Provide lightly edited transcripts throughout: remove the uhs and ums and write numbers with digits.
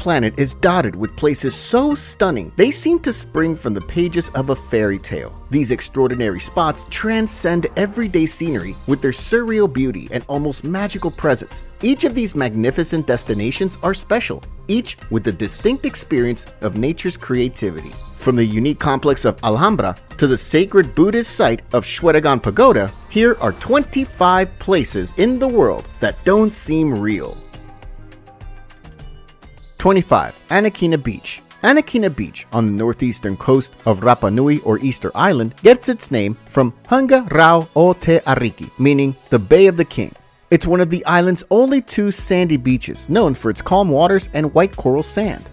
planet is dotted with places so stunning they seem to spring from the pages of a fairy tale. These extraordinary spots transcend everyday scenery with their surreal beauty and almost magical presence. Each of these magnificent destinations are special, each with a distinct experience of nature's creativity. From the unique complex of Alhambra to the sacred Buddhist site of Shwedagon Pagoda, here are 25 places in the world that don't seem real. 25. Anakina Beach. Anakina Beach on the northeastern coast of Rapa Nui or Easter Island gets its name from Hanga Rao o Te Ariki, meaning the Bay of the King. It's one of the island's only two sandy beaches, known for its calm waters and white coral sand.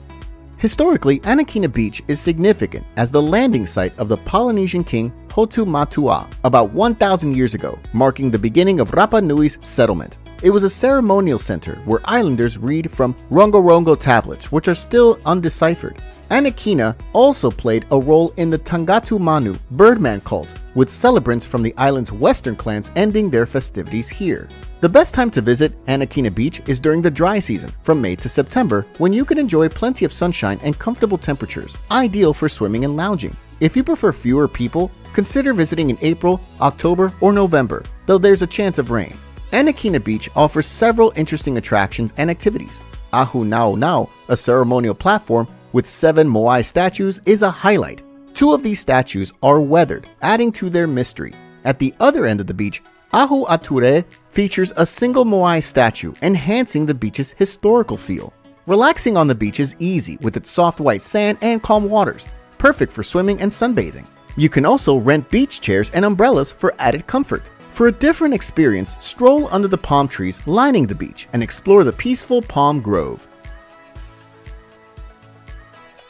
Historically, Anakina Beach is significant as the landing site of the Polynesian king Hotu Matua about 1,000 years ago, marking the beginning of Rapa Nui's settlement. It was a ceremonial center where islanders read from Rongorongo tablets, which are still undeciphered. Anakina also played a role in the Tangatu Manu Birdman cult, with celebrants from the island's western clans ending their festivities here. The best time to visit Anakina Beach is during the dry season, from May to September, when you can enjoy plenty of sunshine and comfortable temperatures, ideal for swimming and lounging. If you prefer fewer people, consider visiting in April, October, or November, though there's a chance of rain. Anakina Beach offers several interesting attractions and activities. Ahu Nao Nao, a ceremonial platform with 7 moai statues, is a highlight. 2 of these statues are weathered, adding to their mystery. At the other end of the beach, Ahu Ature features a single moai statue, enhancing the beach's historical feel. Relaxing on the beach is easy with its soft white sand and calm waters, perfect for swimming and sunbathing. You can also rent beach chairs and umbrellas for added comfort. For a different experience, stroll under the palm trees lining the beach and explore the peaceful palm grove.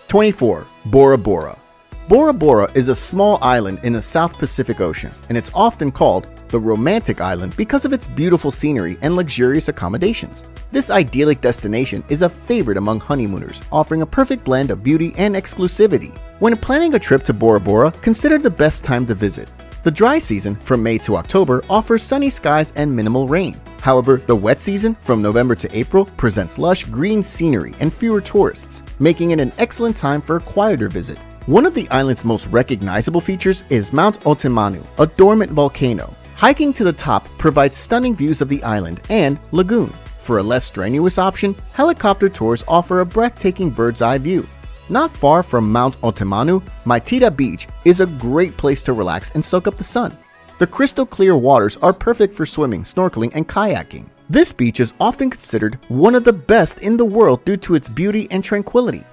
24. Bora Bora. Bora Bora is a small island in the South Pacific Ocean, and it's often called the Romantic Island because of its beautiful scenery and luxurious accommodations. This idyllic destination is a favorite among honeymooners, offering a perfect blend of beauty and exclusivity. When planning a trip to Bora Bora, consider the best time to visit. The dry season, from May to October, offers sunny skies and minimal rain. However, the wet season, from November to April, presents lush green scenery and fewer tourists, making it an excellent time for a quieter visit. One of the island's most recognizable features is Mount Otemanu, a dormant volcano. Hiking to the top provides stunning views of the island and lagoon. For a less strenuous option, helicopter tours offer a breathtaking bird's-eye view. Not far from Mount Otemanu, Maitita Beach is a great place to relax and soak up the sun. The crystal clear waters are perfect for swimming, snorkeling, and kayaking. This beach is often considered one of the best in the world due to its beauty and tranquility.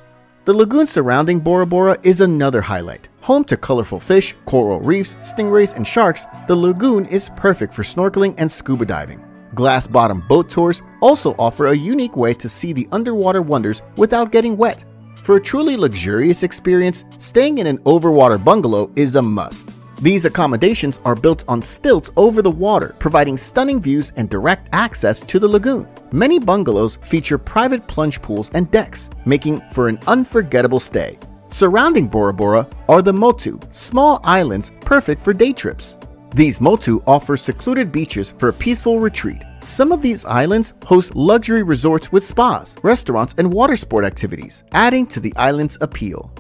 The lagoon surrounding Bora Bora is another highlight. Home to colorful fish, coral reefs, stingrays, and sharks, the lagoon is perfect for snorkeling and scuba diving. Glass-bottom boat tours also offer a unique way to see the underwater wonders without getting wet. For a truly luxurious experience, staying in an overwater bungalow is a must. These accommodations are built on stilts over the water, providing stunning views and direct access to the lagoon. Many bungalows feature private plunge pools and decks, making for an unforgettable stay. Surrounding Bora Bora are the Motu, small islands perfect for day trips. These Motu offer secluded beaches for a peaceful retreat. Some of these islands host luxury resorts with spas, restaurants, and water sport activities, adding to the island's appeal.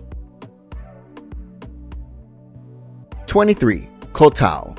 23. Koh Tao.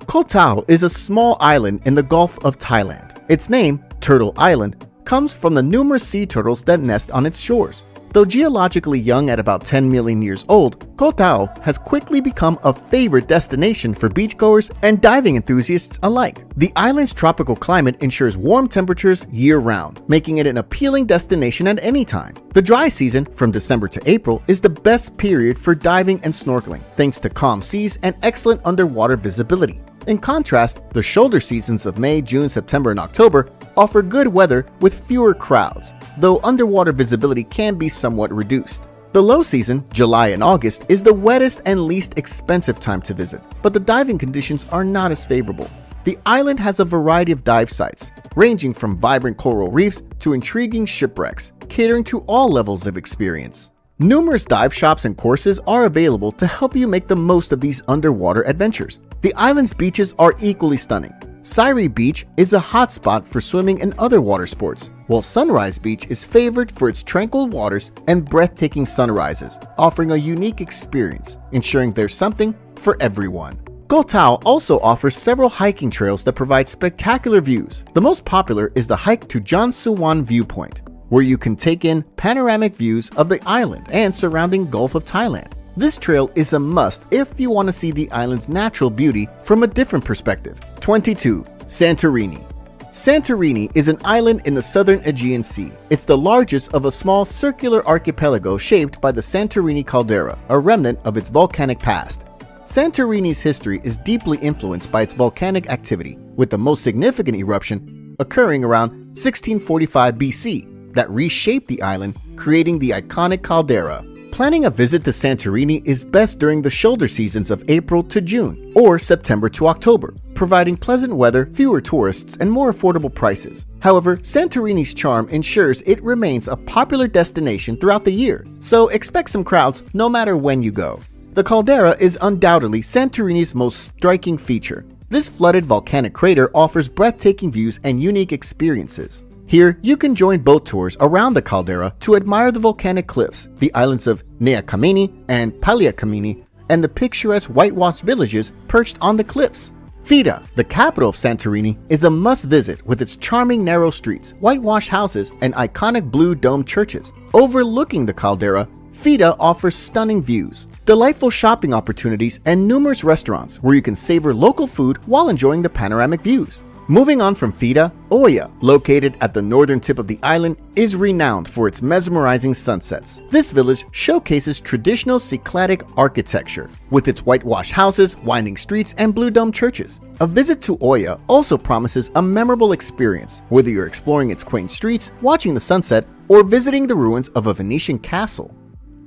Koh Tao is a small island in the Gulf of Thailand. Its name, Turtle Island, comes from the numerous sea turtles that nest on its shores. Though geologically young at about 10 million years old, Koh Tao has quickly become a favorite destination for beachgoers and diving enthusiasts alike. The island's tropical climate ensures warm temperatures year-round, making it an appealing destination at any time. The dry season, from December to April, is the best period for diving and snorkeling, thanks to calm seas and excellent underwater visibility. In contrast, the shoulder seasons of May, June, September, and October offer good weather with fewer crowds, though underwater visibility can be somewhat reduced. The low season, July and August, is the wettest and least expensive time to visit, but the diving conditions are not as favorable. The island has a variety of dive sites, ranging from vibrant coral reefs to intriguing shipwrecks, catering to all levels of experience. Numerous dive shops and courses are available to help you make the most of these underwater adventures. The island's beaches are equally stunning. Sairi Beach is a hotspot for swimming and other water sports, while Sunrise Beach is favored for its tranquil waters and breathtaking sunrises, offering a unique experience, ensuring there's something for everyone. Gotao also offers several hiking trails that provide spectacular views. The most popular is the hike to Jansuwan Viewpoint, where you can take in panoramic views of the island and surrounding Gulf of Thailand. This trail is a must if you want to see the island's natural beauty from a different perspective. 22. Santorini. Santorini is an island in the southern Aegean Sea. It's the largest of a small circular archipelago shaped by the Santorini caldera, a remnant of its volcanic past. Santorini's history is deeply influenced by its volcanic activity, with the most significant eruption occurring around 1645 BC that reshaped the island, creating the iconic caldera. Planning a visit to Santorini is best during the shoulder seasons of April to June or September to October, providing pleasant weather, fewer tourists, and more affordable prices. However, Santorini's charm ensures it remains a popular destination throughout the year, so expect some crowds no matter when you go. The caldera is undoubtedly Santorini's most striking feature. This flooded volcanic crater offers breathtaking views and unique experiences. Here, you can join boat tours around the caldera to admire the volcanic cliffs, the islands of Nea Kameni and Palia Kameni, and the picturesque whitewashed villages perched on the cliffs. Fida, the capital of Santorini, is a must-visit with its charming narrow streets, whitewashed houses, and iconic blue dome churches. Overlooking the caldera, Fida offers stunning views, delightful shopping opportunities, and numerous restaurants where you can savor local food while enjoying the panoramic views. Moving on from Fida, Oya, located at the northern tip of the island, is renowned for its mesmerizing sunsets. This village showcases traditional Cycladic architecture, with its whitewashed houses, winding streets, and blue dome churches. A visit to Oya also promises a memorable experience, whether you're exploring its quaint streets, watching the sunset, or visiting the ruins of a Venetian castle.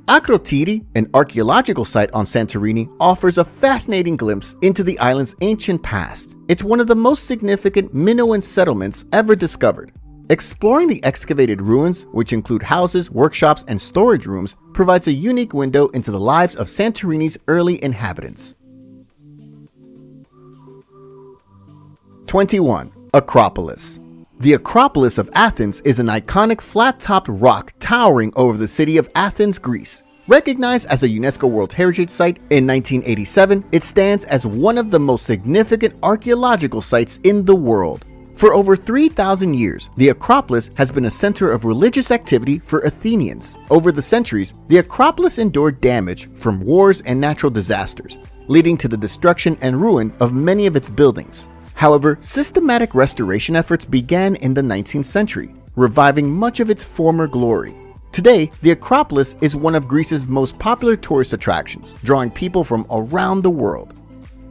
Akrotiri, an archaeological site on Santorini, offers a fascinating glimpse into the island's ancient past. It's one of the most significant Minoan settlements ever discovered. Exploring the excavated ruins, which include houses, workshops, and storage rooms, provides a unique window into the lives of Santorini's early inhabitants. 21. Acropolis. The Acropolis of Athens is an iconic flat-topped rock towering over the city of Athens, Greece. Recognized as a UNESCO World Heritage Site in 1987, it stands as one of the most significant archaeological sites in the world. For over 3,000 years, the Acropolis has been a center of religious activity for Athenians. Over the centuries, the Acropolis endured damage from wars and natural disasters, leading to the destruction and ruin of many of its buildings. However, systematic restoration efforts began in the 19th century, reviving much of its former glory. Today, the Acropolis is one of Greece's most popular tourist attractions, drawing people from around the world.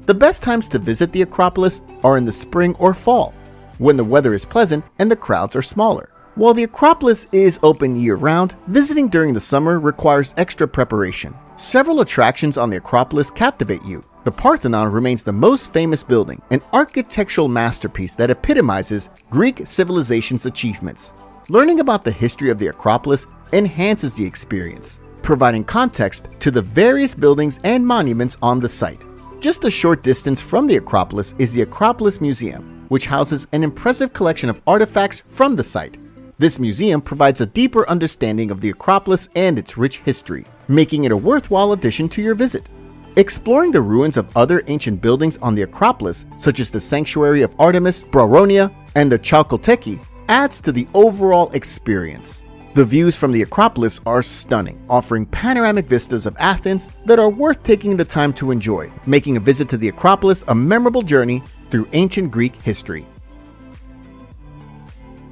The best times to visit the Acropolis are in the spring or fall, when the weather is pleasant and the crowds are smaller. While the Acropolis is open year-round, visiting during the summer requires extra preparation. Several attractions on the Acropolis captivate you. The Parthenon remains the most famous building, an architectural masterpiece that epitomizes Greek civilization's achievements. Learning about the history of the Acropolis enhances the experience, providing context to the various buildings and monuments on the site. Just a short distance from the Acropolis is the Acropolis Museum, which houses an impressive collection of artifacts from the site. This museum provides a deeper understanding of the Acropolis and its rich history, making it a worthwhile addition to your visit. Exploring the ruins of other ancient buildings on the Acropolis, such as the Sanctuary of Artemis, Brauronia, and the Chalkoteki, adds to the overall experience. The views from the Acropolis are stunning, offering panoramic vistas of Athens that are worth taking the time to enjoy, making a visit to the Acropolis a memorable journey through ancient Greek history.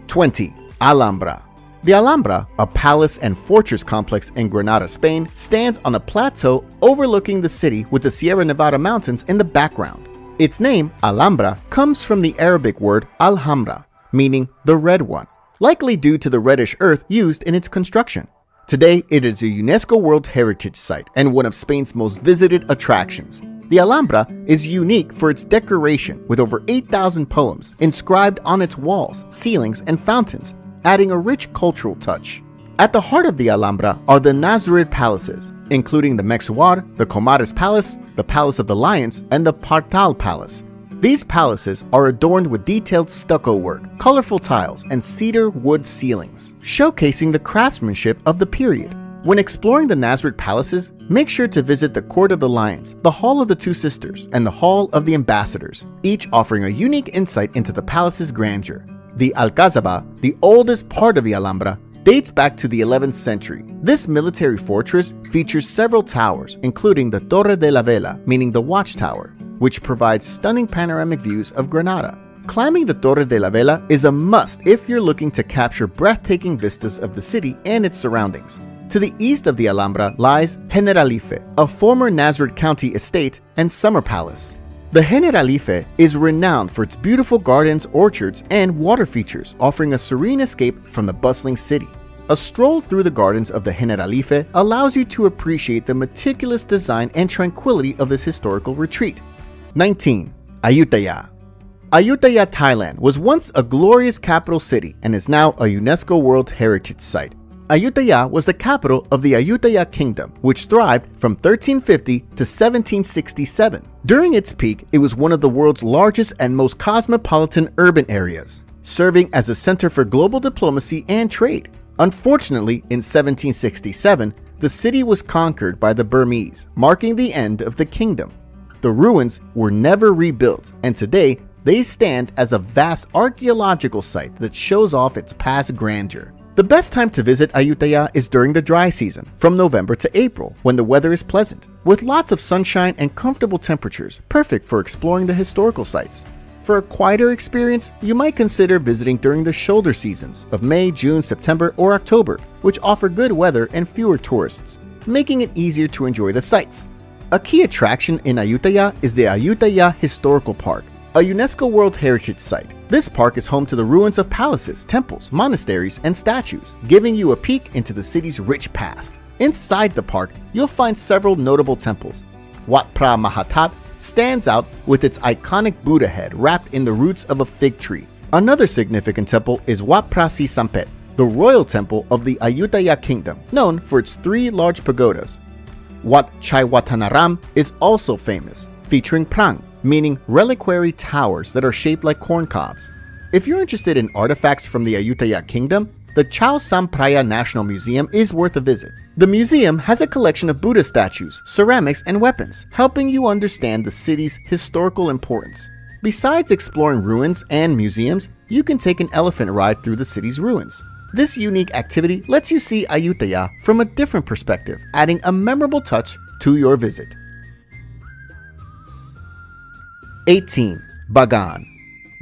20. Alhambra. The Alhambra, a palace and fortress complex in Granada, Spain, stands on a plateau overlooking the city with the Sierra Nevada mountains in the background. Its name, Alhambra, comes from the Arabic word Alhambra, meaning the red one, likely due to the reddish earth used in its construction. Today, it is a UNESCO World Heritage Site and one of Spain's most visited attractions. The Alhambra is unique for its decoration with over 8,000 poems inscribed on its walls, ceilings, and fountains, adding a rich cultural touch. At the heart of the Alhambra are the Nazarid palaces, including the Mexuar, the Comares Palace, the Palace of the Lions, and the Partal Palace. These palaces are adorned with detailed stucco work, colorful tiles, and cedar wood ceilings, showcasing the craftsmanship of the period. When exploring the Nasrid palaces, make sure to visit the Court of the Lions, the Hall of the Two Sisters, and the Hall of the Ambassadors, each offering a unique insight into the palace's grandeur. The Alcazaba, the oldest part of the Alhambra, dates back to the 11th century. This military fortress features several towers, including the Torre de la Vela, meaning the watchtower, which provides stunning panoramic views of Granada. Climbing the Torre de la Vela is a must if you're looking to capture breathtaking vistas of the city and its surroundings. To the east of the Alhambra lies Generalife, a former Nasrid County estate and summer palace. The Generalife is renowned for its beautiful gardens, orchards, and water features, offering a serene escape from the bustling city. A stroll through the gardens of the Generalife allows you to appreciate the meticulous design and tranquility of this historical retreat. 19. Ayutthaya. Ayutthaya, Thailand was once a glorious capital city and is now a UNESCO World Heritage Site. Ayutthaya was the capital of the Ayutthaya Kingdom, which thrived from 1350 to 1767. During its peak, it was one of the world's largest and most cosmopolitan urban areas, serving as a center for global diplomacy and trade. Unfortunately, in 1767, the city was conquered by the Burmese, marking the end of the kingdom. The ruins were never rebuilt, and today they stand as a vast archaeological site that shows off its past grandeur. The best time to visit Ayutthaya is during the dry season, from November to April, when the weather is pleasant, with lots of sunshine and comfortable temperatures, perfect for exploring the historical sites. For a quieter experience, you might consider visiting during the shoulder seasons of May, June, September, or October, which offer good weather and fewer tourists, making it easier to enjoy the sights. A key attraction in Ayutthaya is the Ayutthaya Historical Park, a UNESCO World Heritage Site. This park is home to the ruins of palaces, temples, monasteries, and statues, giving you a peek into the city's rich past. Inside the park, you'll find several notable temples. Wat Phra Mahatat stands out with its iconic Buddha head wrapped in the roots of a fig tree. Another significant temple is Wat Phra Si Sampet, the royal temple of the Ayutthaya Kingdom, known for its 3 large pagodas. Wat Chaiwatanaram is also famous, featuring prang, meaning reliquary towers that are shaped like corn cobs. If you're interested in artifacts from the Ayutthaya Kingdom, the Chao Sampraya National Museum is worth a visit. The museum has a collection of Buddha statues, ceramics, and weapons, helping you understand the city's historical importance. Besides exploring ruins and museums, you can take an elephant ride through the city's ruins. This unique activity lets you see Ayutthaya from a different perspective, adding a memorable touch to your visit. 18. Bagan.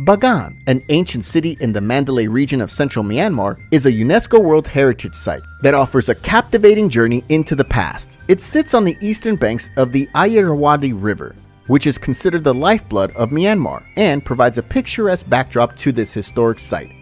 Bagan, an ancient city in the Mandalay region of central Myanmar, is a UNESCO World Heritage Site that offers a captivating journey into the past. It sits on the eastern banks of the Irrawaddy River, which is considered the lifeblood of Myanmar, and provides a picturesque backdrop to this historic site.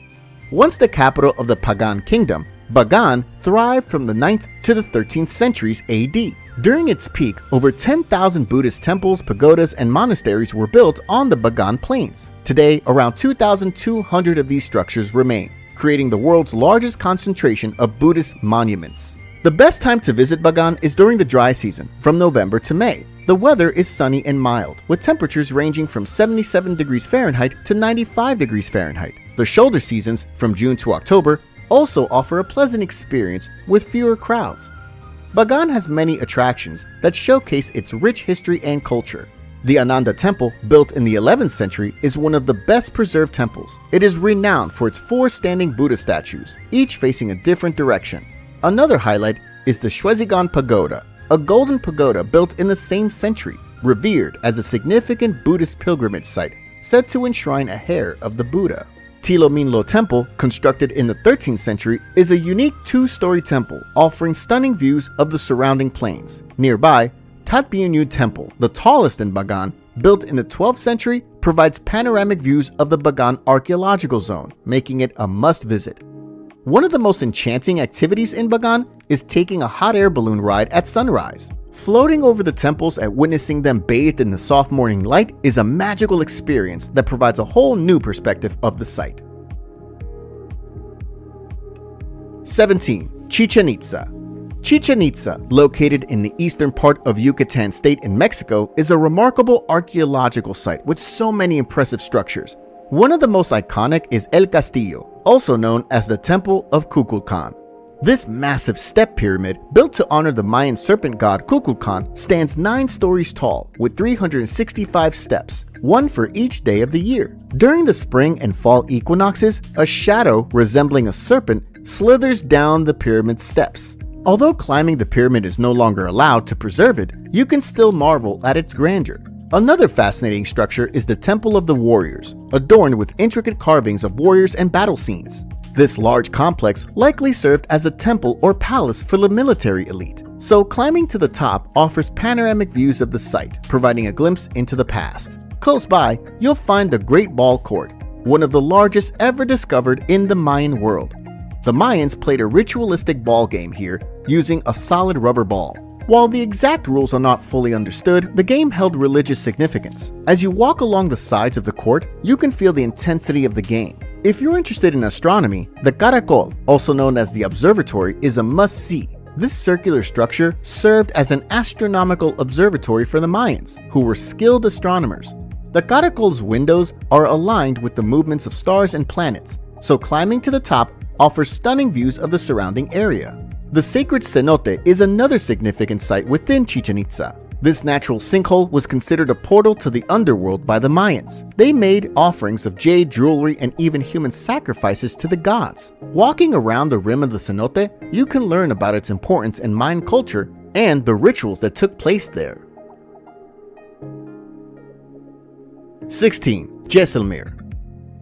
Once the capital of the Pagan Kingdom, Bagan thrived from the 9th to the 13th centuries AD. During its peak, over 10,000 Buddhist temples, pagodas, and monasteries were built on the Bagan Plains. Today, around 2,200 of these structures remain, creating the world's largest concentration of Buddhist monuments. The best time to visit Bagan is during the dry season, from November to May. The weather is sunny and mild, with temperatures ranging from 77 degrees Fahrenheit to 95 degrees Fahrenheit. The shoulder seasons, from June to October, also offer a pleasant experience with fewer crowds. Bagan has many attractions that showcase its rich history and culture. The Ananda Temple, built in the 11th century, is one of the best preserved temples. It is renowned for its 4 standing Buddha statues, each facing a different direction. Another highlight is the Shwedagon Pagoda, a golden pagoda built in the same century, revered as a significant Buddhist pilgrimage site, said to enshrine a hair of the Buddha. Tilominlo Temple, constructed in the 13th century, is a unique 2-story temple offering stunning views of the surrounding plains. Nearby, Tat Bhianu Temple, the tallest in Bagan, built in the 12th century, provides panoramic views of the Bagan archaeological zone, making it a must-visit. One of the most enchanting activities in Bagan is taking a hot air balloon ride at sunrise. Floating over the temples and witnessing them bathed in the soft morning light is a magical experience that provides a whole new perspective of the site. 17. Chichen Itza. Chichen Itza, located in the eastern part of Yucatan state in Mexico, is a remarkable archaeological site with so many impressive structures. One of the most iconic is El Castillo, also known as the Temple of Kukulkan. This massive step pyramid, built to honor the Mayan serpent god Kukulkan, stands 9 stories tall with 365 steps, one for each day of the year. During the spring and fall equinoxes, a shadow resembling a serpent slithers down the pyramid steps. Although climbing the pyramid is no longer allowed to preserve it, you can still marvel at its grandeur. Another fascinating structure is the Temple of the Warriors, adorned with intricate carvings of warriors and battle scenes. This large complex likely served as a temple or palace for the military elite, so climbing to the top offers panoramic views of the site, providing a glimpse into the past. Close by, you'll find the Great Ball Court, one of the largest ever discovered in the Mayan world. The Mayans played a ritualistic ball game here using a solid rubber ball. While the exact rules are not fully understood, the game held religious significance. As you walk along the sides of the court, you can feel the intensity of the game. If you're interested in astronomy, the Caracol, also known as the observatory, is a must-see. This circular structure served as an astronomical observatory for the Mayans, who were skilled astronomers. The Caracol's windows are aligned with the movements of stars and planets, so climbing to the top offers stunning views of the surrounding area. The sacred cenote is another significant site within Chichen Itza. This natural sinkhole was considered a portal to the underworld by the Mayans. They made offerings of jade jewelry and even human sacrifices to the gods. Walking around the rim of the cenote, you can learn about its importance in Mayan culture and the rituals that took place there. 16. Jaisalmer.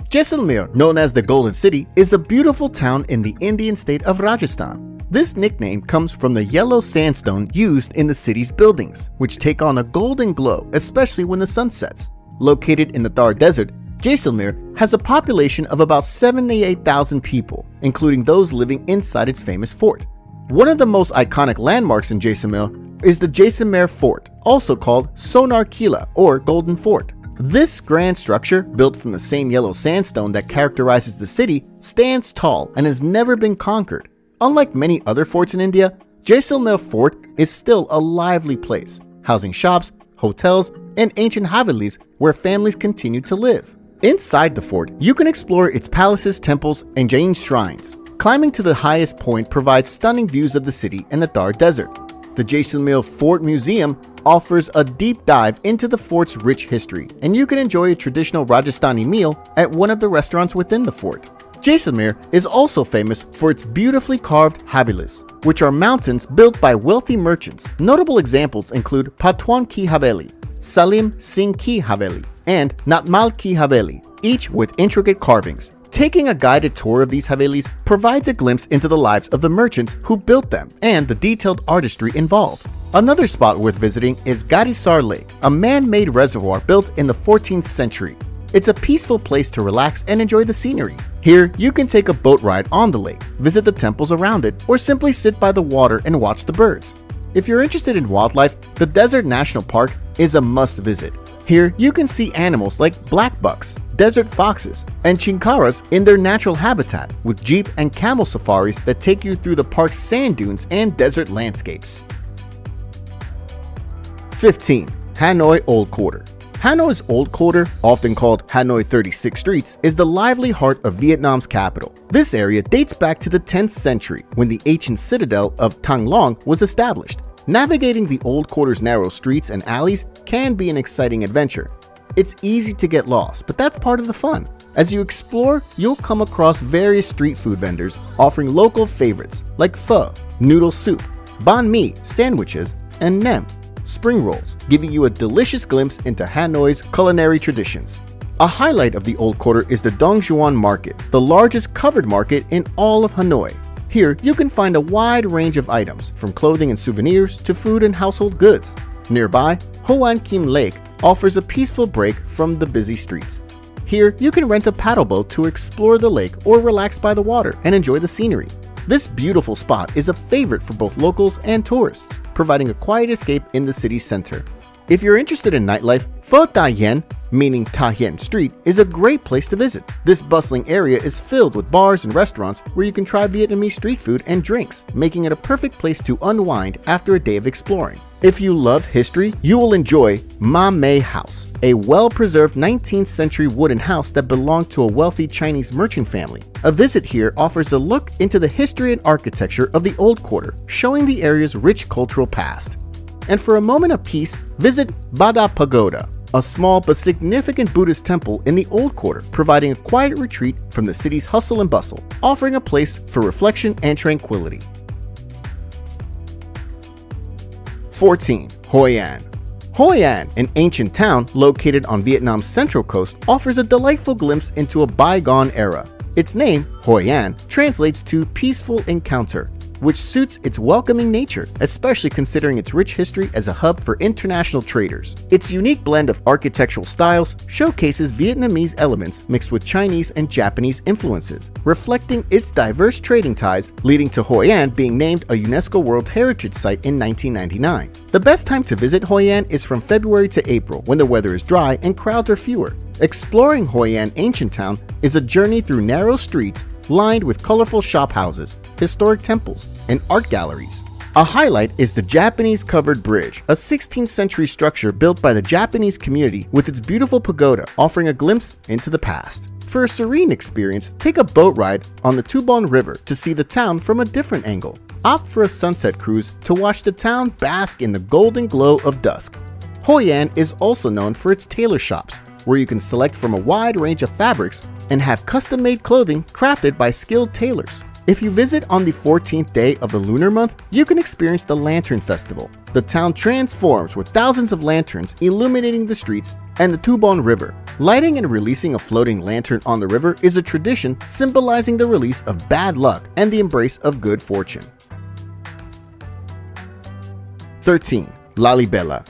Jaisalmer, known as the Golden City, is a beautiful town in the Indian state of Rajasthan. This nickname comes from the yellow sandstone used in the city's buildings, which take on a golden glow, especially when the sun sets. Located in the Thar Desert, Jaisalmer has a population of about 78,000 people, including those living inside its famous fort. One of the most iconic landmarks in Jaisalmer is the Jaisalmer Fort, also called Sonar Kila or Golden Fort. This grand structure, built from the same yellow sandstone that characterizes the city, stands tall and has never been conquered. Unlike many other forts in India, Jaisalmer Fort is still a lively place, housing shops, hotels, and ancient havelis where families continue to live. Inside the fort, you can explore its palaces, temples, and Jain shrines. Climbing to the highest point provides stunning views of the city and the Thar Desert. The Jaisalmer Fort Museum offers a deep dive into the fort's rich history, and you can enjoy a traditional Rajasthani meal at one of the restaurants within the fort. Jaisalmer is also famous for its beautifully carved havelis, which are mountains built by wealthy merchants. Notable examples include Patwan Ki Haveli, Salim Singh Ki Haveli, and Natmal Ki Haveli, each with intricate carvings. Taking a guided tour of these havelis provides a glimpse into the lives of the merchants who built them and the detailed artistry involved. Another spot worth visiting is Garisar Lake, a man-made reservoir built in the 14th century. It's a peaceful place to relax and enjoy the scenery. Here, you can take a boat ride on the lake, visit the temples around it, or simply sit by the water and watch the birds. If you're interested in wildlife, the Desert National Park is a must-visit. Here, you can see animals like black bucks, desert foxes, and chincaras in their natural habitat, with jeep and camel safaris that take you through the park's sand dunes and desert landscapes. 15. Hanoi Old Quarter. Hanoi's Old Quarter, often called Hanoi 36 Streets, is the lively heart of Vietnam's capital. This area dates back to the 10th century, when the ancient citadel of Thăng Long was established. Navigating the Old Quarter's narrow streets and alleys can be an exciting adventure. It's easy to get lost, but that's part of the fun. As you explore, you'll come across various street food vendors offering local favorites like pho, noodle soup, banh mi, sandwiches, and nem, spring rolls, giving you a delicious glimpse into Hanoi's culinary traditions. A highlight of the Old Quarter is the Dong Xuan Market, the largest covered market in all of Hanoi. Here, you can find a wide range of items, from clothing and souvenirs to food and household goods. Nearby, Hoan Kim Lake offers a peaceful break from the busy streets. Here, you can rent a paddle boat to explore the lake or relax by the water and enjoy the scenery. This beautiful spot is a favorite for both locals and tourists, providing a quiet escape in the city's center. If you're interested in nightlife, Pho Ta Hien, meaning Ta Hien Street, is a great place to visit. This bustling area is filled with bars and restaurants where you can try Vietnamese street food and drinks, making it a perfect place to unwind after a day of exploring. If you love history, you will enjoy Ma Mei House, a well-preserved 19th century wooden house that belonged to a wealthy Chinese merchant family. A visit here offers a look into the history and architecture of the Old Quarter, showing the area's rich cultural past. And for a moment of peace, visit Bada Pagoda, a small but significant Buddhist temple in the Old Quarter, providing a quiet retreat from the city's hustle and bustle, offering a place for reflection and tranquility. 14. Hoi An. Hoi An, an ancient town located on Vietnam's central coast, offers a delightful glimpse into a bygone era. Its name, Hoi An, translates to peaceful encounter, which suits its welcoming nature, especially considering its rich history as a hub for international traders. Its unique blend of architectural styles showcases Vietnamese elements mixed with Chinese and Japanese influences, reflecting its diverse trading ties, leading to Hoi An being named a UNESCO World Heritage Site in 1999. The best time to visit Hoi An is from February to April, when the weather is dry and crowds are fewer. Exploring Hoi An Ancient Town is a journey through narrow streets lined with colorful shophouses, historic temples, and art galleries. A highlight is the Japanese Covered Bridge, a 16th century structure built by the Japanese community with its beautiful pagoda offering a glimpse into the past. For a serene experience, take a boat ride on the Tu Bon River to see the town from a different angle. Opt for a sunset cruise to watch the town bask in the golden glow of dusk. Hoi An is also known for its tailor shops, where you can select from a wide range of fabrics and have custom-made clothing crafted by skilled tailors. If you visit on the 14th day of the lunar month, you can experience the Lantern Festival. The town transforms with thousands of lanterns illuminating the streets and the Tu Bon River. Lighting and releasing a floating lantern on the river is a tradition symbolizing the release of bad luck and the embrace of good fortune. 13. Lalibela.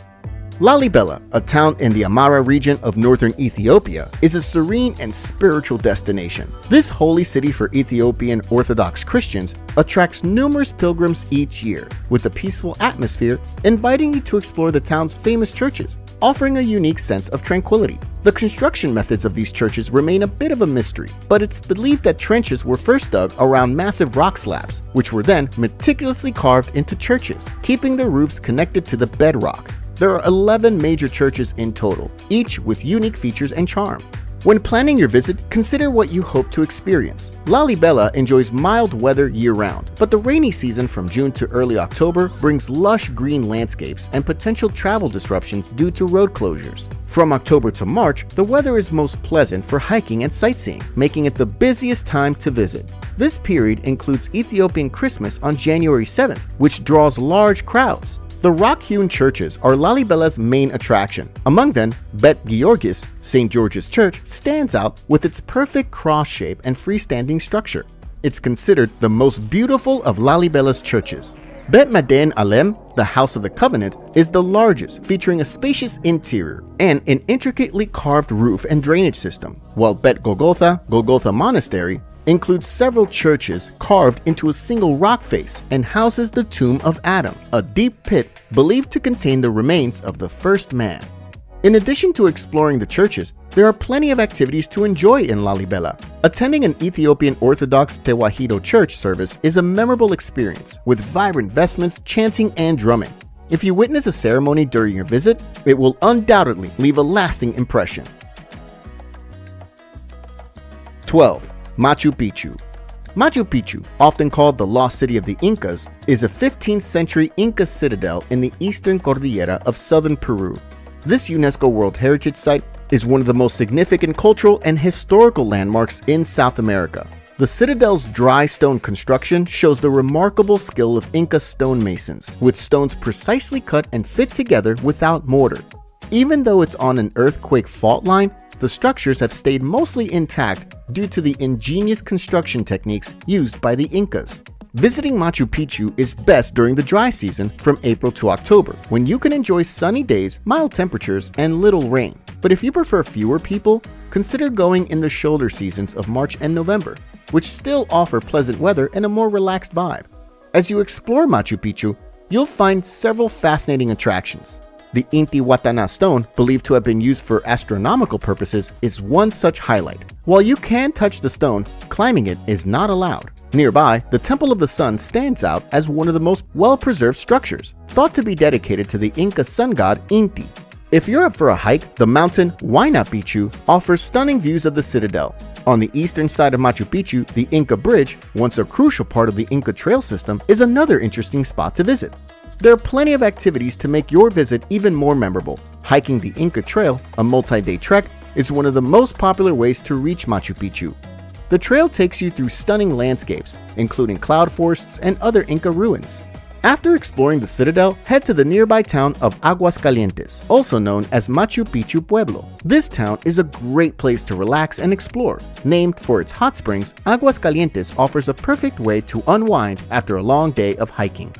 Lalibela, a town in the Amhara region of northern Ethiopia, is a serene and spiritual destination. This holy city for Ethiopian Orthodox Christians attracts numerous pilgrims each year, with a peaceful atmosphere inviting you to explore the town's famous churches, offering a unique sense of tranquility. The construction methods of these churches remain a bit of a mystery, but it's believed that trenches were first dug around massive rock slabs, which were then meticulously carved into churches, keeping the roofs connected to the bedrock. There are 11 major churches in total, each with unique features and charm. When planning your visit, consider what you hope to experience. Lalibela enjoys mild weather year-round, but the rainy season from June to early October brings lush green landscapes and potential travel disruptions due to road closures. From October to March, the weather is most pleasant for hiking and sightseeing, making it the busiest time to visit. This period includes Ethiopian Christmas on January 7th, which draws large crowds. The rock-hewn churches are Lalibela's main attraction. Among them, Bet Georgis, St. George's Church, stands out with its perfect cross shape and freestanding structure. It's considered the most beautiful of Lalibela's churches. Bet Maden Alem, the House of the Covenant, is the largest, featuring a spacious interior and an intricately carved roof and drainage system, while Bet Golgotha Monastery, includes several churches carved into a single rock face and houses the Tomb of Adam, a deep pit believed to contain the remains of the first man. In addition to exploring the churches, there are plenty of activities to enjoy in Lalibela. Attending an Ethiopian Orthodox Tewahedo church service is a memorable experience, with vibrant vestments, chanting, and drumming. If you witness a ceremony during your visit, it will undoubtedly leave a lasting impression. 12. Machu Picchu. Machu Picchu, often called the Lost City of the Incas, is a 15th century Inca citadel in the eastern Cordillera of southern Peru. This UNESCO World Heritage Site is one of the most significant cultural and historical landmarks in South America. The citadel's dry stone construction shows the remarkable skill of Inca stonemasons, with stones precisely cut and fit together without mortar. Even though it's on an earthquake fault line, the structures have stayed mostly intact due to the ingenious construction techniques used by the Incas. Visiting Machu Picchu is best during the dry season from April to October, when you can enjoy sunny days, mild temperatures, and little rain. But if you prefer fewer people, consider going in the shoulder seasons of March and November, which still offer pleasant weather and a more relaxed vibe. As you explore Machu Picchu, you'll find several fascinating attractions. The Intihuatana stone, believed to have been used for astronomical purposes, is one such highlight. While you can touch the stone, climbing it is not allowed. Nearby, the Temple of the Sun stands out as one of the most well-preserved structures, thought to be dedicated to the Inca sun god Inti. If you're up for a hike, the mountain Huayna Picchu offers stunning views of the citadel. On the eastern side of Machu Picchu, the Inca Bridge, once a crucial part of the Inca trail system, is another interesting spot to visit. There are plenty of activities to make your visit even more memorable. Hiking the Inca Trail, a multi-day trek, is one of the most popular ways to reach Machu Picchu. The trail takes you through stunning landscapes, including cloud forests and other Inca ruins. After exploring the citadel, head to the nearby town of Aguascalientes, also known as Machu Picchu Pueblo. This town is a great place to relax and explore. Named for its hot springs, Aguascalientes offers a perfect way to unwind after a long day of hiking.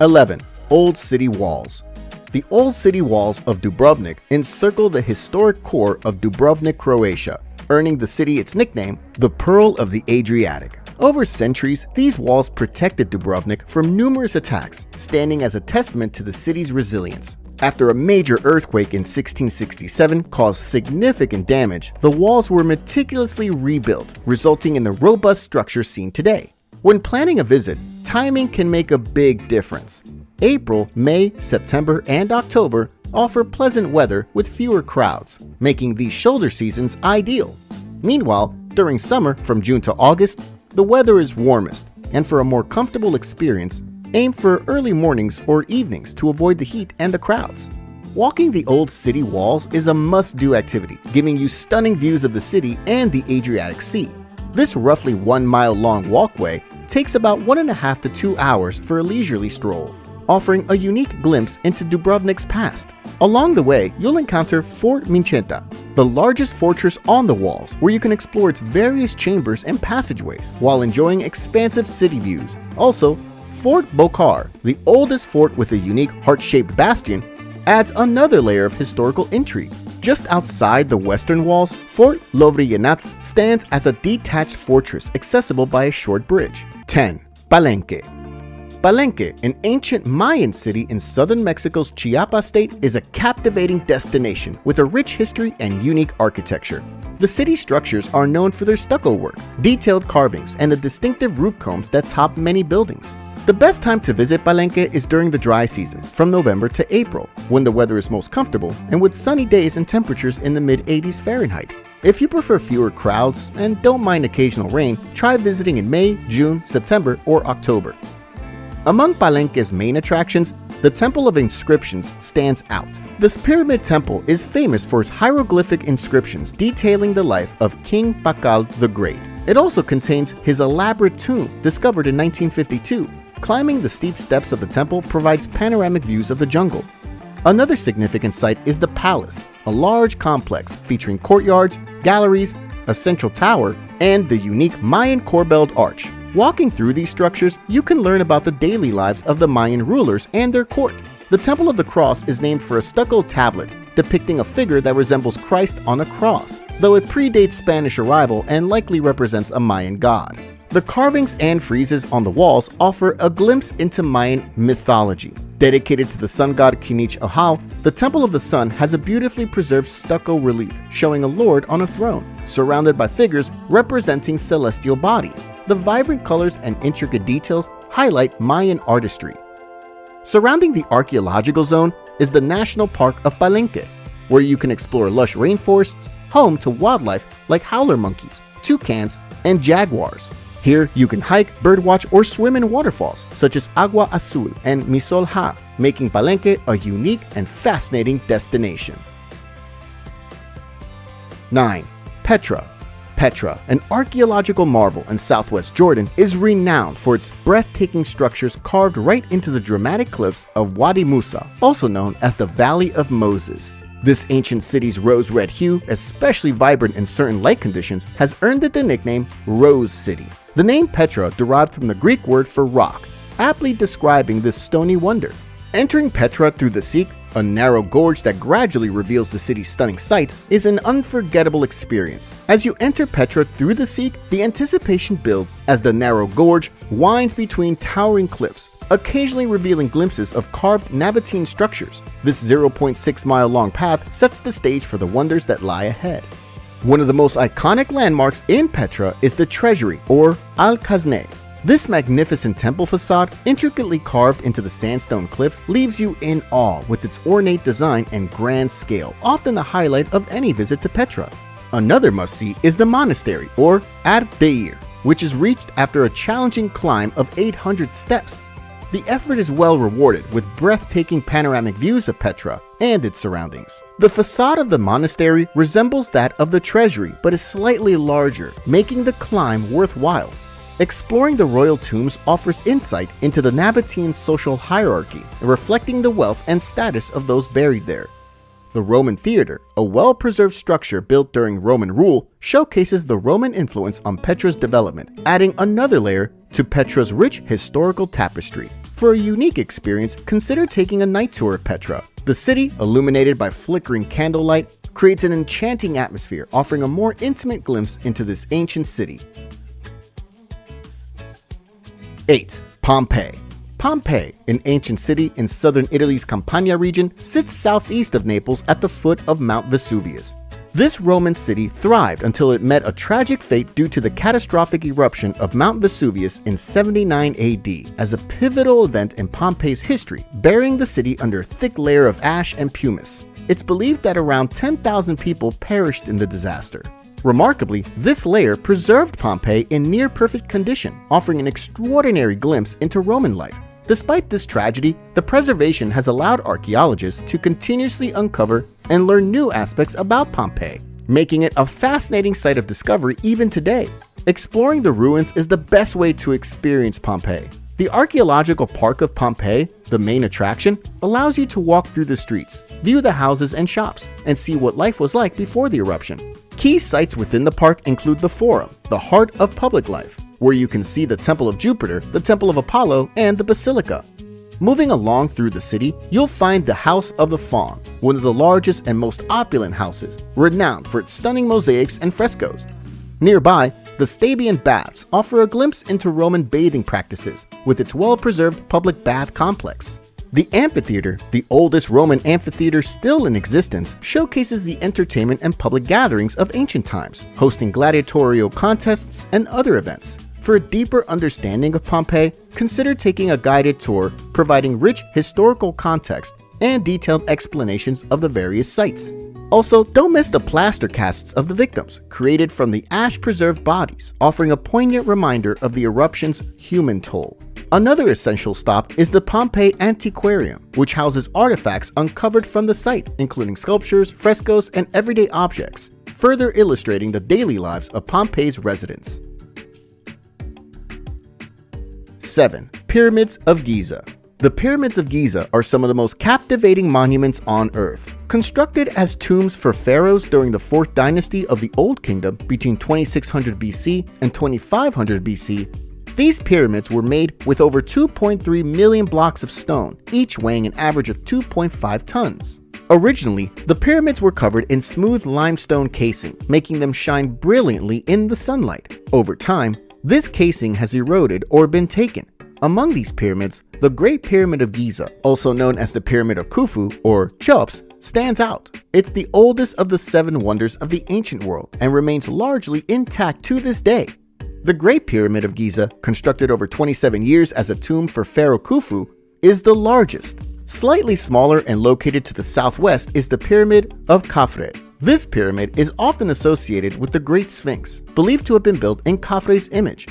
11. Old City Walls. The old city walls of Dubrovnik encircle the historic core of Dubrovnik, Croatia, earning the city its nickname, the Pearl of the Adriatic. Over centuries, these walls protected Dubrovnik from numerous attacks, standing as a testament to the city's resilience. After a major earthquake in 1667 caused significant damage, the walls were meticulously rebuilt, resulting in the robust structure seen today. When planning a visit, timing can make a big difference. April, May, September, and October offer pleasant weather with fewer crowds, making these shoulder seasons ideal. Meanwhile, during summer from June to August, the weather is warmest, and for a more comfortable experience, aim for early mornings or evenings to avoid the heat and the crowds. Walking the old city walls is a must-do activity, giving you stunning views of the city and the Adriatic Sea. This roughly 1 mile long walkway takes about 1.5 to 2 hours for a leisurely stroll, offering a unique glimpse into Dubrovnik's past. Along the way, you'll encounter Fort Mincheta, the largest fortress on the walls, where you can explore its various chambers and passageways while enjoying expansive city views. Also, Fort Bocar, the oldest fort with a unique heart-shaped bastion, adds another layer of historical intrigue. Just outside the western walls, Fort Lovrijenac stands as a detached fortress accessible by a short bridge. 10. Palenque. Palenque, an ancient Mayan city in southern Mexico's Chiapas state, is a captivating destination with a rich history and unique architecture. The city's structures are known for their stucco work, detailed carvings, and the distinctive roof combs that top many buildings. The best time to visit Palenque is during the dry season, from November to April, when the weather is most comfortable and with sunny days and temperatures in the mid-80s Fahrenheit. If you prefer fewer crowds and don't mind occasional rain, try visiting in May, June, September, or October. Among Palenque's main attractions, the Temple of Inscriptions stands out. This pyramid temple is famous for its hieroglyphic inscriptions detailing the life of King Pakal the Great. It also contains his elaborate tomb, discovered in 1952. Climbing the steep steps of the temple provides panoramic views of the jungle. Another significant site is the palace, a large complex featuring courtyards, galleries, a central tower, and the unique Mayan corbelled arch. Walking through these structures, you can learn about the daily lives of the Mayan rulers and their court. The Temple of the Cross is named for a stucco tablet depicting a figure that resembles Christ on a cross, though it predates Spanish arrival and likely represents a Mayan god. The carvings and friezes on the walls offer a glimpse into Mayan mythology. Dedicated to the sun god Kinich Ahau, the Temple of the Sun has a beautifully preserved stucco relief showing a lord on a throne, surrounded by figures representing celestial bodies. The vibrant colors and intricate details highlight Mayan artistry. Surrounding the archaeological zone is the National Park of Palenque, where you can explore lush rainforests, home to wildlife like howler monkeys, toucans, and jaguars. Here, you can hike, birdwatch, or swim in waterfalls such as Agua Azul and Misol Ha, making Palenque a unique and fascinating destination. 9. Petra. Petra, an archaeological marvel in southwest Jordan, is renowned for its breathtaking structures carved right into the dramatic cliffs of Wadi Musa, also known as the Valley of Moses. This ancient city's rose-red hue, especially vibrant in certain light conditions, has earned it the nickname Rose City. The name Petra derived from the Greek word for rock, aptly describing this stony wonder. Entering Petra through the Sikh A narrow gorge that gradually reveals the city's stunning sights is an unforgettable experience. As you enter Petra through the Siq, the anticipation builds as the narrow gorge winds between towering cliffs, occasionally revealing glimpses of carved Nabatean structures. This 0.6-mile long path sets the stage for the wonders that lie ahead. One of the most iconic landmarks in Petra is the Treasury, or Al-Khazneh. This magnificent temple facade, intricately carved into the sandstone cliff, leaves you in awe with its ornate design and grand scale, often the highlight of any visit to Petra. Another must-see is the monastery, or Ar-Deir, which is reached after a challenging climb of 800 steps. The effort is well rewarded with breathtaking panoramic views of Petra and its surroundings. The facade of the monastery resembles that of the treasury but is slightly larger, making the climb worthwhile. Exploring the royal tombs offers insight into the Nabatean social hierarchy, reflecting the wealth and status of those buried there. The Roman Theater, a well-preserved structure built during Roman rule, showcases the Roman influence on Petra's development, adding another layer to Petra's rich historical tapestry. For a unique experience, consider taking a night tour of Petra. The city, illuminated by flickering candlelight, creates an enchanting atmosphere, offering a more intimate glimpse into this ancient city. 8. Pompeii. Pompeii, an ancient city in southern Italy's Campania region, sits southeast of Naples at the foot of Mount Vesuvius. This Roman city thrived until it met a tragic fate due to the catastrophic eruption of Mount Vesuvius in 79 AD as a pivotal event in Pompeii's history, burying the city under a thick layer of ash and pumice. It's believed that around 10,000 people perished in the disaster. Remarkably, this layer preserved Pompeii in near-perfect condition, offering an extraordinary glimpse into Roman life. Despite this tragedy, the preservation has allowed archaeologists to continuously uncover and learn new aspects about Pompeii, making it a fascinating site of discovery even today. Exploring the ruins is the best way to experience Pompeii. The archaeological park of Pompeii, the main attraction, allows you to walk through the streets, view the houses and shops, and see what life was like before the eruption. Key sites within the park include the Forum, the heart of public life, where you can see the Temple of Jupiter, the Temple of Apollo, and the Basilica. Moving along through the city, you'll find the House of the Faun, one of the largest and most opulent houses, renowned for its stunning mosaics and frescoes. Nearby, the Stabian Baths offer a glimpse into Roman bathing practices with its well-preserved public bath complex. The amphitheater, the oldest Roman amphitheater still in existence, showcases the entertainment and public gatherings of ancient times, hosting gladiatorial contests and other events. For a deeper understanding of Pompeii, consider taking a guided tour providing rich historical context and detailed explanations of the various sites. Also, don't miss the plaster casts of the victims, created from the ash-preserved bodies, offering a poignant reminder of the eruption's human toll. Another essential stop is the Pompeii Antiquarium, which houses artifacts uncovered from the site, including sculptures, frescoes, and everyday objects, further illustrating the daily lives of Pompeii's residents. 7. Pyramids of Giza. The Pyramids of Giza are some of the most captivating monuments on Earth. Constructed as tombs for pharaohs during the 4th dynasty of the Old Kingdom between 2600 BC and 2500 BC, these pyramids were made with over 2.3 million blocks of stone, each weighing an average of 2.5 tons. Originally, the pyramids were covered in smooth limestone casing, making them shine brilliantly in the sunlight. Over time, this casing has eroded or been taken. Among these pyramids, the Great Pyramid of Giza, also known as the Pyramid of Khufu or Cheops, stands out. It's the oldest of the 7 wonders of the ancient world and remains largely intact to this day. The Great Pyramid of Giza, constructed over 27 years as a tomb for Pharaoh Khufu, is the largest. Slightly smaller and located to the southwest is the Pyramid of Khafre. This pyramid is often associated with the Great Sphinx, believed to have been built in Khafre's image.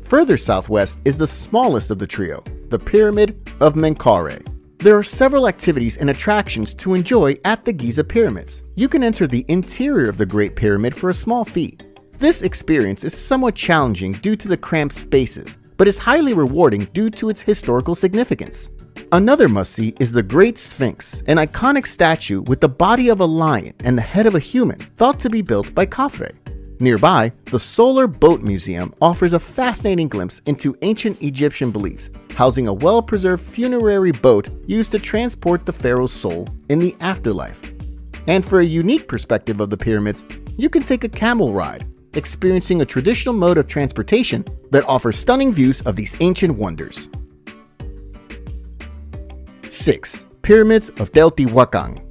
Further southwest is the smallest of the trio, the Pyramid of Menkaure. There are several activities and attractions to enjoy at the Giza pyramids. You can enter the interior of the Great Pyramid for a small fee. This experience is somewhat challenging due to the cramped spaces, but is highly rewarding due to its historical significance. Another must-see is the Great Sphinx, an iconic statue with the body of a lion and the head of a human, thought to be built by Khafre. Nearby, the Solar Boat Museum offers a fascinating glimpse into ancient Egyptian beliefs, housing a well-preserved funerary boat used to transport the pharaoh's soul in the afterlife. And for a unique perspective of the pyramids, you can take a camel ride, experiencing a traditional mode of transportation that offers stunning views of these ancient wonders. 6. Pyramids of Teotihuacan.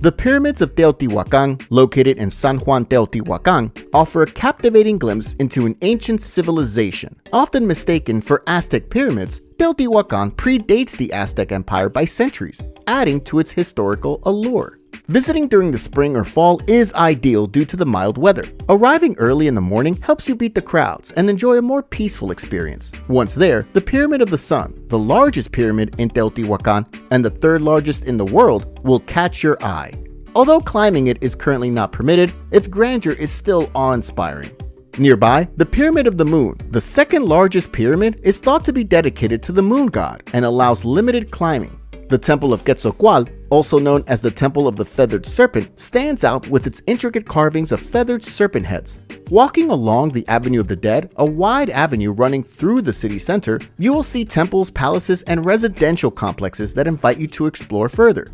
The pyramids of Teotihuacan, located in San Juan Teotihuacan, offer a captivating glimpse into an ancient civilization. Often mistaken for Aztec pyramids, Teotihuacan predates the Aztec Empire by centuries, adding to its historical allure. Visiting during the spring or fall is ideal due to the mild weather. Arriving early in the morning helps you beat the crowds and enjoy a more peaceful experience. Once there, the Pyramid of the Sun, the largest pyramid in Teotihuacan and the third largest in the world, will catch your eye. Although climbing it is currently not permitted, its grandeur is still awe-inspiring. Nearby, the Pyramid of the Moon, the second largest pyramid, is thought to be dedicated to the moon god and allows limited climbing. The Temple of Quetzalcoatl, also known as the Temple of the Feathered Serpent, stands out with its intricate carvings of feathered serpent heads. Walking along the Avenue of the Dead, a wide avenue running through the city center, you will see temples, palaces, and residential complexes that invite you to explore further.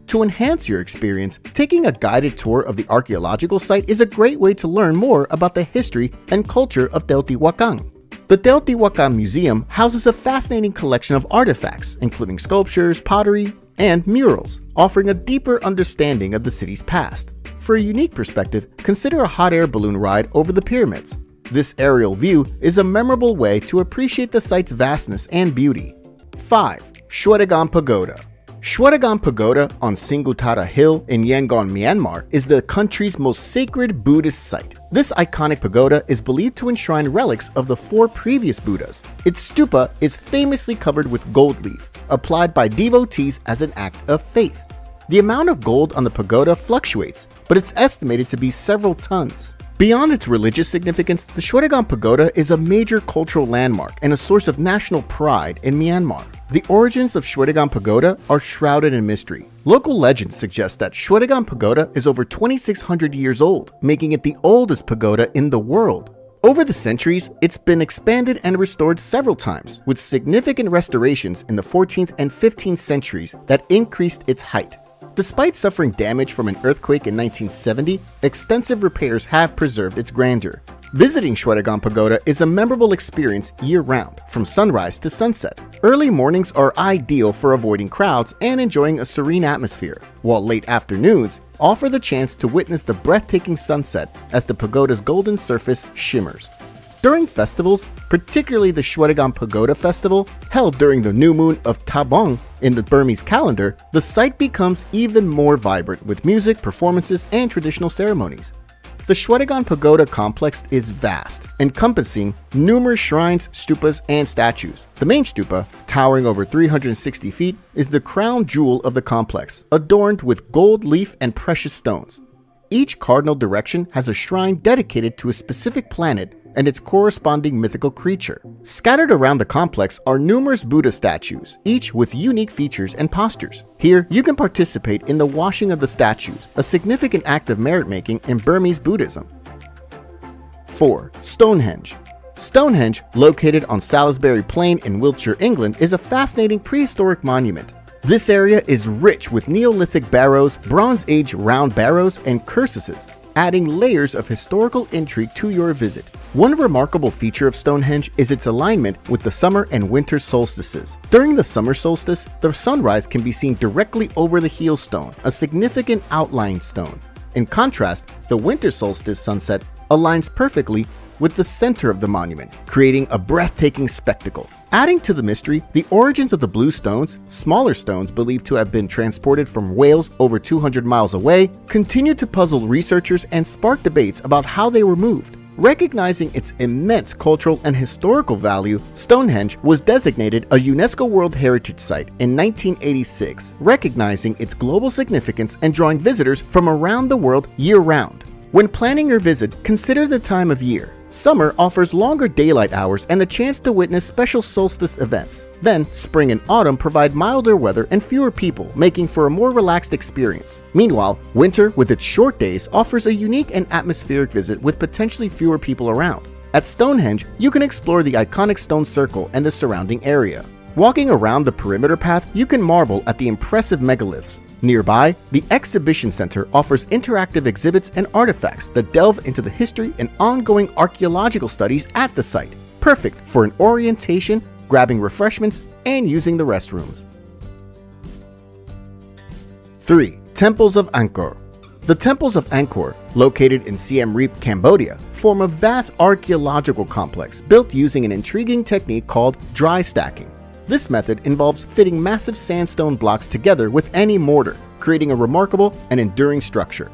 To enhance your experience, taking a guided tour of the archaeological site is a great way to learn more about the history and culture of Teotihuacan. The Teotihuacan Museum houses a fascinating collection of artifacts, including sculptures, pottery, and murals, offering a deeper understanding of the city's past. For a unique perspective, consider a hot air balloon ride over the pyramids. This aerial view is a memorable way to appreciate the site's vastness and beauty. 5. Shwedagon Pagoda. Shwedagon Pagoda on Singutara Hill in Yangon, Myanmar, is the country's most sacred Buddhist site. This iconic pagoda is believed to enshrine relics of the 4 previous Buddhas. Its stupa is famously covered with gold leaf, applied by devotees as an act of faith. The amount of gold on the pagoda fluctuates, but it's estimated to be several tons. Beyond its religious significance, the Shwedagon Pagoda is a major cultural landmark and a source of national pride in Myanmar. The origins of Shwedagon Pagoda are shrouded in mystery. Local legends suggest that Shwedagon Pagoda is over 2,600 years old, making it the oldest pagoda in the world. Over the centuries, it's been expanded and restored several times, with significant restorations in the 14th and 15th centuries that increased its height. Despite suffering damage from an earthquake in 1970, extensive repairs have preserved its grandeur. Visiting Shwedagon Pagoda is a memorable experience year-round, from sunrise to sunset. Early mornings are ideal for avoiding crowds and enjoying a serene atmosphere, while late afternoons offer the chance to witness the breathtaking sunset as the pagoda's golden surface shimmers. During festivals, particularly the Shwedagon Pagoda Festival, held during the new moon of Tabong in the Burmese calendar, the site becomes even more vibrant with music, performances, and traditional ceremonies. The Shwedagon Pagoda complex is vast, encompassing numerous shrines, stupas, and statues. The main stupa, towering over 360 feet, is the crown jewel of the complex, adorned with gold leaf and precious stones. Each cardinal direction has a shrine dedicated to a specific planet and its corresponding mythical creature. Scattered around the complex are numerous Buddha statues, each with unique features and postures. Here, you can participate in the washing of the statues, a significant act of merit-making in Burmese Buddhism. 4. Stonehenge. Stonehenge, located on Salisbury Plain in Wiltshire, England, is a fascinating prehistoric monument. This area is rich with Neolithic barrows, Bronze Age round barrows, and cursuses, adding layers of historical intrigue to your visit. One remarkable feature of Stonehenge is its alignment with the summer and winter solstices. During the summer solstice, the sunrise can be seen directly over the heel stone, a significant outlying stone. In contrast, the winter solstice sunset aligns perfectly with the center of the monument, creating a breathtaking spectacle. Adding to the mystery, the origins of the blue stones, smaller stones believed to have been transported from Wales over 200 miles away, continue to puzzle researchers and spark debates about how they were moved. Recognizing its immense cultural and historical value, Stonehenge was designated a UNESCO World Heritage Site in 1986, recognizing its global significance and drawing visitors from around the world year-round. When planning your visit, consider the time of year. Summer offers longer daylight hours and the chance to witness special solstice events. Then, spring and autumn provide milder weather and fewer people, making for a more relaxed experience. Meanwhile, winter, with its short days, offers a unique and atmospheric visit with potentially fewer people around. At Stonehenge, you can explore the iconic stone circle and the surrounding area. Walking around the perimeter path, you can marvel at the impressive megaliths. Nearby, the Exhibition Center offers interactive exhibits and artifacts that delve into the history and ongoing archaeological studies at the site, perfect for an orientation, grabbing refreshments, and using the restrooms. 3. Temples of Angkor. The Temples of Angkor, located in Siem Reap, Cambodia, form a vast archaeological complex built using an intriguing technique called dry stacking. This method involves fitting massive sandstone blocks together with any mortar, creating a remarkable and enduring structure.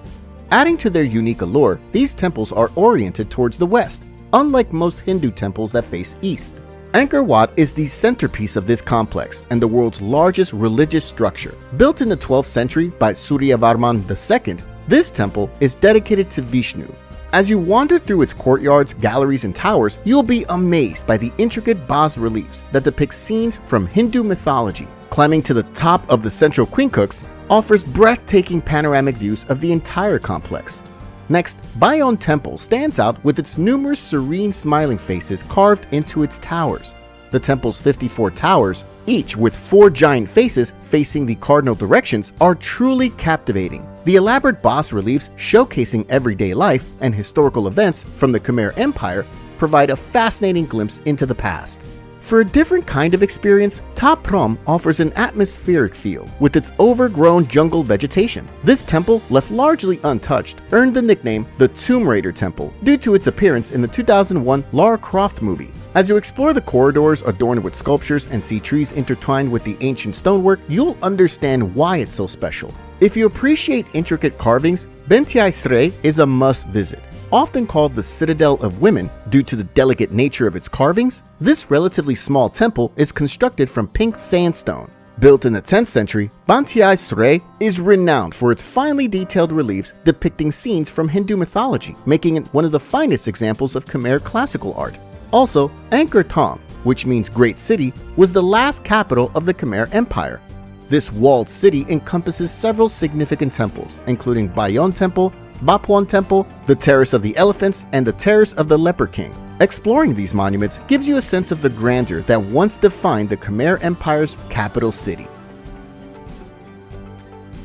Adding to their unique allure, these temples are oriented towards the west, unlike most Hindu temples that face east. Angkor Wat is the centerpiece of this complex and the world's largest religious structure. Built in the 12th century by Suryavarman II, this temple is dedicated to Vishnu. As you wander through its courtyards, galleries, and towers, you'll be amazed by the intricate bas-reliefs that depict scenes from Hindu mythology. Climbing to the top of the central quincux offers breathtaking panoramic views of the entire complex. Next, Bayon Temple stands out with its numerous serene smiling faces carved into its towers. The temple's 54 towers, each with 4 giant faces facing the cardinal directions, are truly captivating. The elaborate bas-reliefs showcasing everyday life and historical events from the Khmer Empire provide a fascinating glimpse into the past. For a different kind of experience, Ta Prohm offers an atmospheric feel with its overgrown jungle vegetation. This temple, left largely untouched, earned the nickname the Tomb Raider Temple due to its appearance in the 2001 Lara Croft movie. As you explore the corridors adorned with sculptures and see trees intertwined with the ancient stonework, you'll understand why it's so special. If you appreciate intricate carvings, Bentiai Srey is a must-visit. Often called the Citadel of Women due to the delicate nature of its carvings, this relatively small temple is constructed from pink sandstone. Built in the 10th century, Bentiai Srey is renowned for its finely detailed reliefs depicting scenes from Hindu mythology, making it one of the finest examples of Khmer classical art. Also, Angkor Thom, which means Great City, was the last capital of the Khmer Empire. This walled city encompasses several significant temples, including Bayon Temple, Bapwan Temple, the Terrace of the Elephants, and the Terrace of the Leper King. Exploring these monuments gives you a sense of the grandeur that once defined the Khmer Empire's capital city.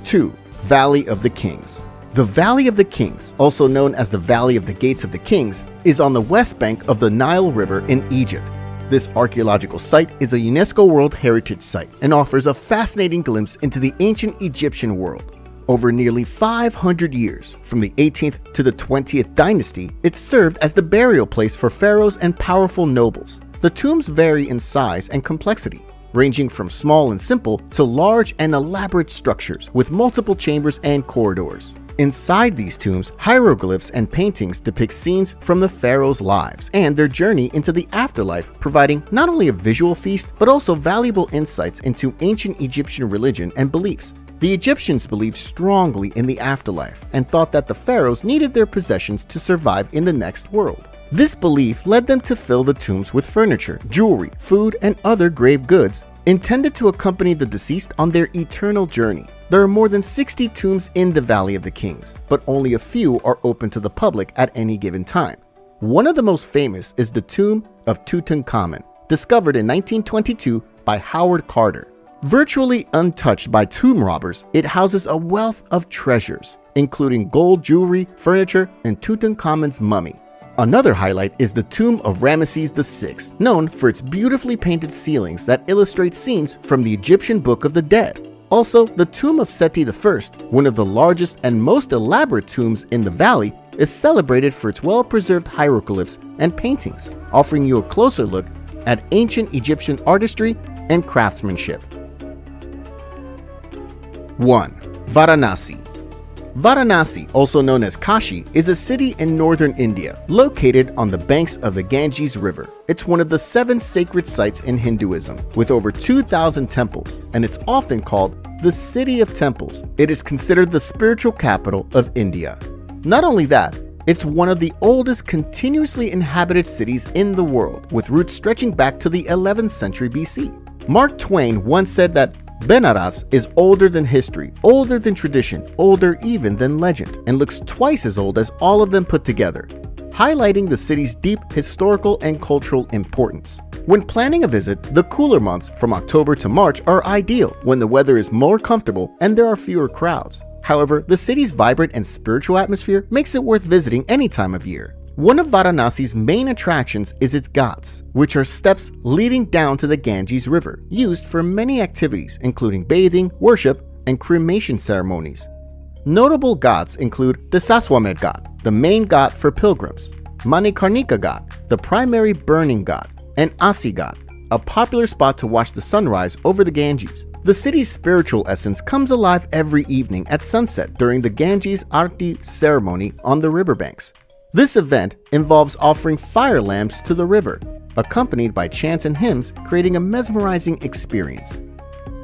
2. Valley of the Kings. The Valley of the Kings, also known as the Valley of the Gates of the Kings, is on the west bank of the Nile River in Egypt. This archaeological site is a UNESCO World Heritage Site and offers a fascinating glimpse into the ancient Egyptian world. Over nearly 500 years, from the 18th to the 20th dynasty, it served as the burial place for pharaohs and powerful nobles. The tombs vary in size and complexity, ranging from small and simple to large and elaborate structures with multiple chambers and corridors. Inside these tombs, hieroglyphs and paintings depict scenes from the pharaohs' lives and their journey into the afterlife, providing not only a visual feast but also valuable insights into ancient Egyptian religion and beliefs. The Egyptians believed strongly in the afterlife and thought that the pharaohs needed their possessions to survive in the next world. This belief led them to fill the tombs with furniture, jewelry, food, and other grave goods intended to accompany the deceased on their eternal journey. There are more than 60 tombs in the Valley of the Kings, but only a few are open to the public at any given time. One of the most famous is the tomb of Tutankhamun, discovered in 1922 by Howard Carter. Virtually untouched by tomb robbers, it houses a wealth of treasures, including gold jewelry, furniture, and Tutankhamun's mummy. Another highlight is the tomb of Ramesses VI, known for its beautifully painted ceilings that illustrate scenes from the Egyptian Book of the Dead. Also, the tomb of Seti I, one of the largest and most elaborate tombs in the valley, is celebrated for its well-preserved hieroglyphs and paintings, offering you a closer look at ancient Egyptian artistry and craftsmanship. 1. Varanasi. Varanasi, also known as Kashi, is a city in northern India, located on the banks of the Ganges River. It's one of the 7 sacred sites in Hinduism, with over 2,000 temples, and it's often called the City of Temples. It is considered the spiritual capital of India. Not only that, It's one of the oldest continuously inhabited cities in the world, with roots stretching back to the 11th century BC. Mark Twain once said that Benaras is older than history, older than tradition, older even than legend, and looks twice as old as all of them put together, highlighting the city's deep historical and cultural importance. When planning a visit, the cooler months from October to March are ideal when the weather is more comfortable and there are fewer crowds. However, the city's vibrant and spiritual atmosphere makes it worth visiting any time of year. One of Varanasi's main attractions is its ghats, which are steps leading down to the Ganges River, used for many activities including bathing, worship, and cremation ceremonies. Notable ghats include the Saswamed Ghat, the main ghat for pilgrims, Manikarnika Ghat, the primary burning ghat, and Asi Ghat, a popular spot to watch the sunrise over the Ganges. The city's spiritual essence comes alive every evening at sunset during the Ganges Aarti ceremony on the riverbanks. This event involves offering fire lamps to the river, accompanied by chants and hymns, creating a mesmerizing experience.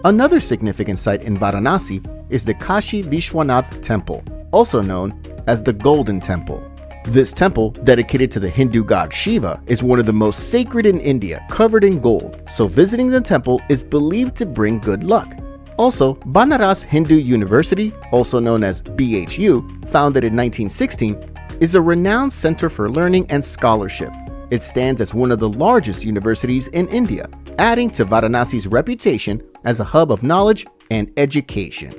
Another significant site in Varanasi is the Kashi Vishwanath Temple, also known as the Golden Temple. This temple, dedicated to the Hindu god Shiva, is one of the most sacred in India, covered in gold, so visiting the temple is believed to bring good luck. Also, Banaras Hindu University, also known as BHU, founded in 1916, is a renowned center for learning and scholarship. It stands as one of the largest universities in India, adding to Varanasi's reputation as a hub of knowledge and education.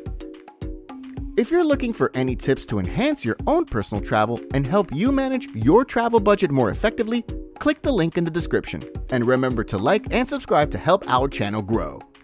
If you're looking for any tips to enhance your own personal travel and help you manage your travel budget more effectively, click the link in the description. And remember to like and subscribe to help our channel grow.